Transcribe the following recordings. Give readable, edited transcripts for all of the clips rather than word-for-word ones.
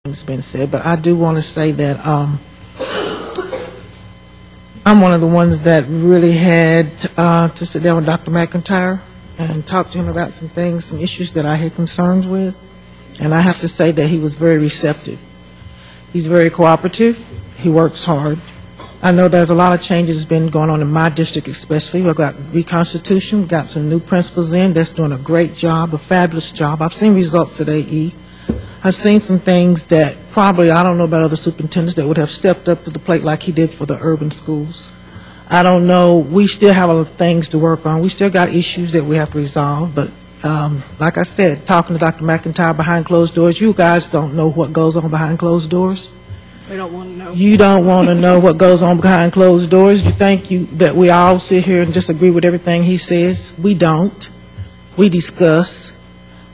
Things been said, but I do want to say that I'm one of the ones that really had to sit down with Dr. McIntyre and talk to him about some things, some issues that I had concerns with, and I have to say that he was very receptive. He's very cooperative. He works hard. I know there's a lot of changes been going on in my district, especially. We've got reconstitution, we've got some new principals in that's doing a great job, a fabulous job. I've seen results today, E. I've seen some things that probably, I don't know about other superintendents that would have stepped up to the plate like he did for the urban schools. I don't know. We still have other things to work on. We still got issues that we have to resolve, but like I said, talking to Dr. McIntyre behind closed doors, you guys don't know what goes on behind closed doors. We don't want to know. You don't want to know what goes on behind closed doors. You think that we all sit here and just agree with everything he says. We don't. We discuss.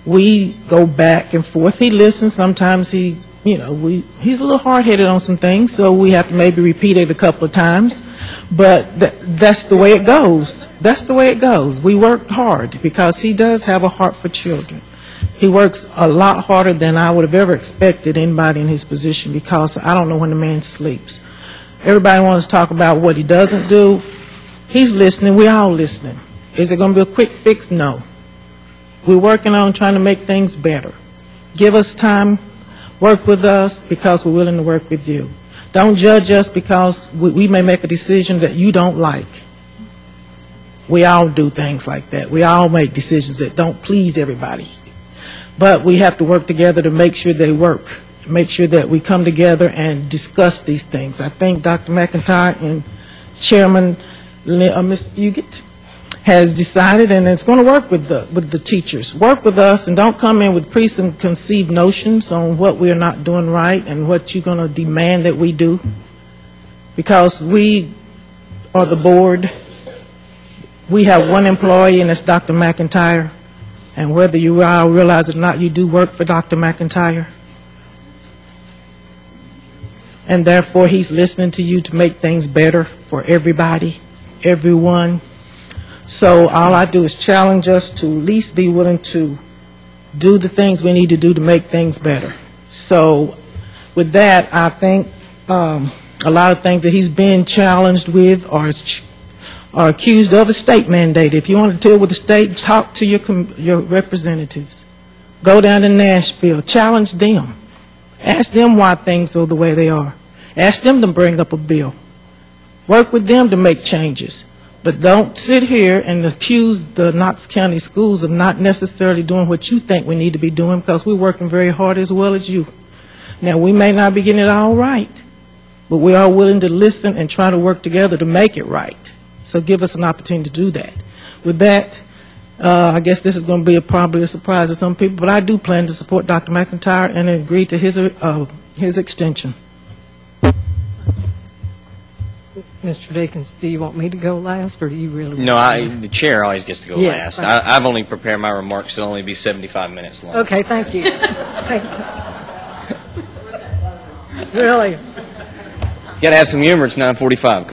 We go back and forth. He listens. Sometimes he's a little hard-headed on some things, so we have to maybe repeat it a couple of times. But that's the way it goes. That's the way it goes. We work hard because he does have a heart for children. He works a lot harder than I would have ever expected anybody in his position, because I don't know when the man sleeps. Everybody wants to talk about what he doesn't do. He's listening. We're all listening. Is it going to be a quick fix? No. We're working on trying to make things better. Give us time. Work with us because we're willing to work with you. Don't judge us because we may make a decision that you don't like. We all do things like that. We all make decisions that don't please everybody. But we have to work together to make sure they work, make sure that we come together and discuss these things. I think Dr. McIntyre and Chairman Mr. Fugit has decided, and it's going to work with the teachers. Work with us, and don't come in with preconceived notions on what we're not doing right and what you're going to demand that we do, because we are the board. We have one employee, and it's Dr. McIntyre, and whether you all realize it or not, you do work for Dr. McIntyre, and therefore he's listening to you to make things better for everybody, everyone. So all I do is challenge us to at least be willing to do the things we need to do to make things better. So with that, I think a lot of things that he's been challenged with are accused of a state mandate. If you want to deal with the state, talk to your representatives. Go down to Nashville. Challenge them. Ask them why things are the way they are. Ask them to bring up a bill. Work with them to make changes. But don't sit here and accuse the Knox County schools of not necessarily doing what you think we need to be doing, because we're working very hard as well as you. Now, we may not be getting it all right, but we are willing to listen and try to work together to make it right. So give us an opportunity to do that. With that, I guess this is going to be probably a surprise to some people, but I do plan to support Dr. McIntyre and agree to his extension. Mr. Dickens, do you want me to go last, or do you really? No, the chair always gets to go last. I've only prepared my remarks to only be 75 minutes long. Okay, thank you. Really? Got to have some humor. It's 9:45.